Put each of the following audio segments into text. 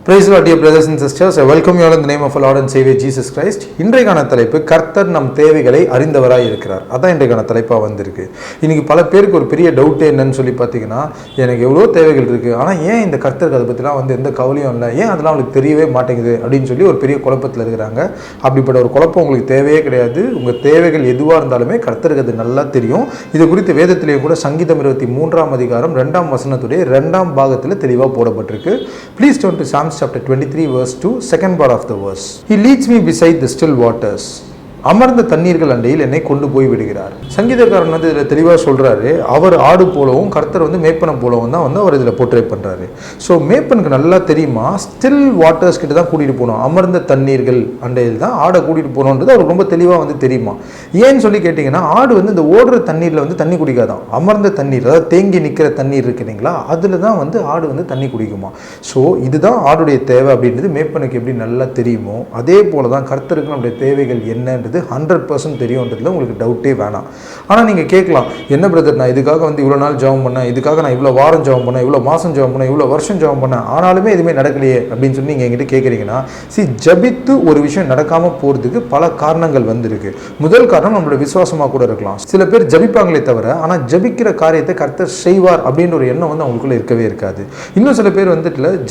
Praise the Lord, dear brothers and sisters. I welcome you all in the name of our Lord and Savior Jesus Christ. இன்றைக்கான தலைப்பு கர்த்தர் நம் தேவைகளை அறிந்தவராய் இருக்கிறார். அதான் இன்றைக்கான தலைப்பாக வந்திருக்கு. இன்னைக்கு பல பேருக்கு ஒரு பெரிய டவுட் என்னன்னு சொல்லி பார்த்தீங்கன்னா, எனக்கு எவ்வளோ தேவைகள் இருக்குது, ஆனால் ஏன் இந்த கர்த்தருக்கு அதை பற்றிலாம் எந்த கவலையும் இல்லை, ஏன் அதெல்லாம் அவங்களுக்கு தெரியவே மாட்டேங்குது அப்படின்னு சொல்லி ஒரு பெரிய குழப்பத்தில் இருக்கிறாங்க. அப்படிப்பட்ட ஒரு குழப்பம் உங்களுக்கு தேவையே கிடையாது. உங்கள் தேவைகள் எதுவாக இருந்தாலுமே கர்த்தருக்கு அது நல்லா தெரியும். இது குறித்து வேதத்திலேயே கூட சங்கீதம் 23 அதிகாரம் 2 வசனத்துடைய 2 பாகத்தில் தெளிவாக போடப்பட்டிருக்கு. Please turn to Psalms chapter 23 verse 2, second part of the verse. He leads me beside the still waters. அமர்ந்த தண்ணீர்கள் அண்டையில் என்னை கொண்டு போய் விடுகிறார். சங்கீதக்காரன் இதில் தெளிவாக சொல்கிறாரு, அவர் ஆடு போலவும் கர்த்தர் மேய்ப்பனை போலவும் தான் அவர் இதில் போர்ட்ரே பண்ணுறாரு. ஸோ மேய்ப்பனுக்கு நல்லா தெரியுமா, ஸ்டில் வாட்டர்ஸ் கிட்ட தான் கூட்டிகிட்டு போகணும், அமர்ந்த தண்ணீர்கள் அண்டையில் தான் ஆடை கூட்டிகிட்டு போகணுன்றது அவருக்கு ரொம்ப தெளிவாக தெரியுமா. ஏன்னு சொல்லி கேட்டிங்கன்னா, ஆடு இந்த ஓடுற தண்ணீரில் தண்ணி குடிக்காதான், அமர்ந்த தண்ணீர், அதாவது தேங்கி நிற்கிற தண்ணீர் இருக்குங்களா, அதில் தான் ஆடு தண்ணி குடிக்குமா. ஸோ இதுதான் ஆடுடைய தேவை அப்படின்றது மேய்ப்பனுக்கு எப்படி நல்லா தெரியுமோ, அதே போல தான் கர்த்தருக்கு நம்முடைய தேவைகள் என்னன்றது 100% தெரியும்ன்றதுல உங்களுக்கு டவுட்டே வேணாம். ஆனால் நீங்கள் கேட்கலாம், என்ன பிரதர், நான் இதுக்காக இவ்வளோ நாள் ஜெபம் பண்ணேன், இதுக்காக நான் இவ்வளோ வாரம் ஜெபம் பண்ணேன், இவ்வளோ மாதம் ஜெபம் பண்ணேன், இவ்வளோ வருஷம் ஜெபம் பண்ணேன், ஆனாலுமே எதுவுமே நடக்கலையே அப்படின்னு சொல்லி நீங்கள் என்கிட்ட கேட்குறீங்கன்னா, ஜபித்து ஒரு விஷயம் நடக்காமல் போகிறதுக்கு பல காரணங்கள் வந்திருக்கு. முதல் காரணம் நம்மளோட விசுவாசமாக கூட இருக்கலாம். சில பேர் ஜபிப்பாங்களே தவிர, ஆனால் ஜபிக்கிற காரியத்தை கர்த்தர் செய்வார் அப்படின்ற ஒரு எண்ணம் அவங்களுக்குள்ள இருக்கவே இருக்காது. இன்னும் சில பேர்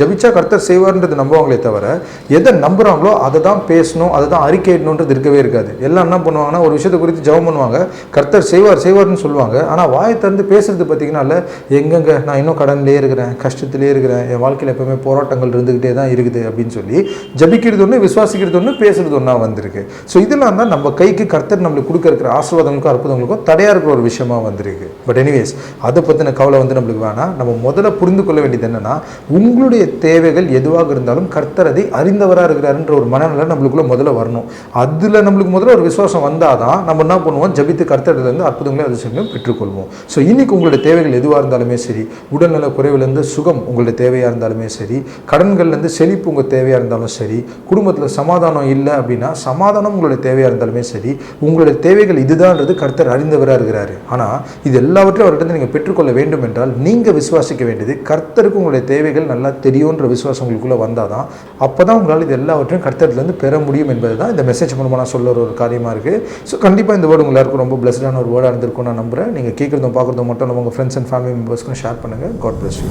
ஜபிச்சா கர்த்தர் செய்வார்ன்றது நம்புவாங்களே தவிர, எதை நம்புறாங்களோ அதை தான் பேசணும், அதை தான் அறிக்கையிடணுன்றது இருக்கவே இருக்காது. எல்லாம் என்ன பண்ணுவாங்கன்னா, ஒரு விஷயத்தை குறித்து ஜெபம் பண்ணுவாங்க, கர்த்தர் செய்வார்னு சொல்லுவாங்க, ஆனால் வாயை திறந்து பேசுறது பார்த்தீங்கன்னா, எங்கெங்க நான் இன்னும் கடன்லேயே இருக்கிறேன், கஷ்டத்திலே இருக்கிறேன், என் வாழ்க்கையில் எப்பவுமே போராட்டங்கள் இருந்துகிட்டே தான் இருக்குது அப்படின்னு சொல்லி ஜபிக்கிறது ஒன்று, விசுவாசிக்கிறது ஒன்று, பேசுறது ஒன்றா வந்திருக்கு. ஸோ இதெல்லாம் தான் நம்ம கைக்கு கர்த்தர் நம்மளுக்கு கொடுக்க இருக்கிற ஆசீர்வாதங்களுக்கும் அற்புதங்களுக்கும் தடையாக இருக்கிற ஒரு விஷயமா வந்திருக்கு. பட் எனிவேஸ், அதை பற்றின கவலை நம்மளுக்கு வேணாம். நம்ம முதல்ல புரிந்து கொள்ள வேண்டியது என்னன்னா, உங்களுடைய தேவைகள் எதுவாக இருந்தாலும் கர்த்தர் அதை அறிந்தவராக இருக்கிறாருன்ற ஒரு மனநிலை நம்மளுக்குள்ள முதல்ல வரணும். அதில் நம்மளுக்கு முதல்ல ஒரு விசுவாசம் வந்தால் தான் நம்ம என்ன பண்ணுவோம், ஜபித்து கர்த்தரிலிருந்து அற்புதங்களை அதிசயங்களையும் பெற்றுக்கொள்வோம். ஸோ இன்னைக்கு உங்களுடைய தேவைகள் எதுவாக இருந்தாலுமே சரி, உடல்நல குறைவிலேருந்து சுகம் உங்களுடைய தேவையாக இருந்தாலுமே சரி, கடன்கள்லேருந்து செழிப்பு உங்கள் தேவையாக இருந்தாலும் சரி, குடும்பத்தில் சமாதானம் இல்லை அப்படின்னா சமாதானம் உங்களுடைய தேவையாக இருந்தாலுமே சரி, உங்களுடைய தேவைகள் இதுதான்றது கர்த்தர் அறிந்தவராக இருக்கிறாரு. ஆனால் இது எல்லாவற்றையும் அவர்கிட்ட நீங்கள் பெற்றுக்கொள்ள வேண்டும் என்றால் நீங்கள் விசுவாசிக்க வேண்டியது, கர்த்தருக்கு உங்களுடைய தேவைகள் நல்லா தெரியுன்ற விசுவாசம் உங்களுக்குள்ளே வந்தால் தான், அப்போ தான் உங்களால் இது எல்லாவற்றையும் கர்த்தர்லேருந்து பெற முடியும் என்பது தான் இந்த மெசேஜ் மூலமாக நான் சொல்ல ஒரு காரியமாக இருக்குது. ஸோ கண்டிப்பாக இந்த வேர்டு எல்லாருக்கும் ரொம்ப பிளஸ்டான ஒரு வேர்டாக இருந்திருக்கும் நான் நம்புகிறேன். நீங்கள் கேட்குறதும் பார்க்குறதும் மட்டும் நம்ம உங்கள் ஃப்ரெண்ட்ஸ் அண்ட் ஃபேமிலி மெம்பர்ஸ்க்கும் ஷேர் பண்ணுங்கள். God bless you.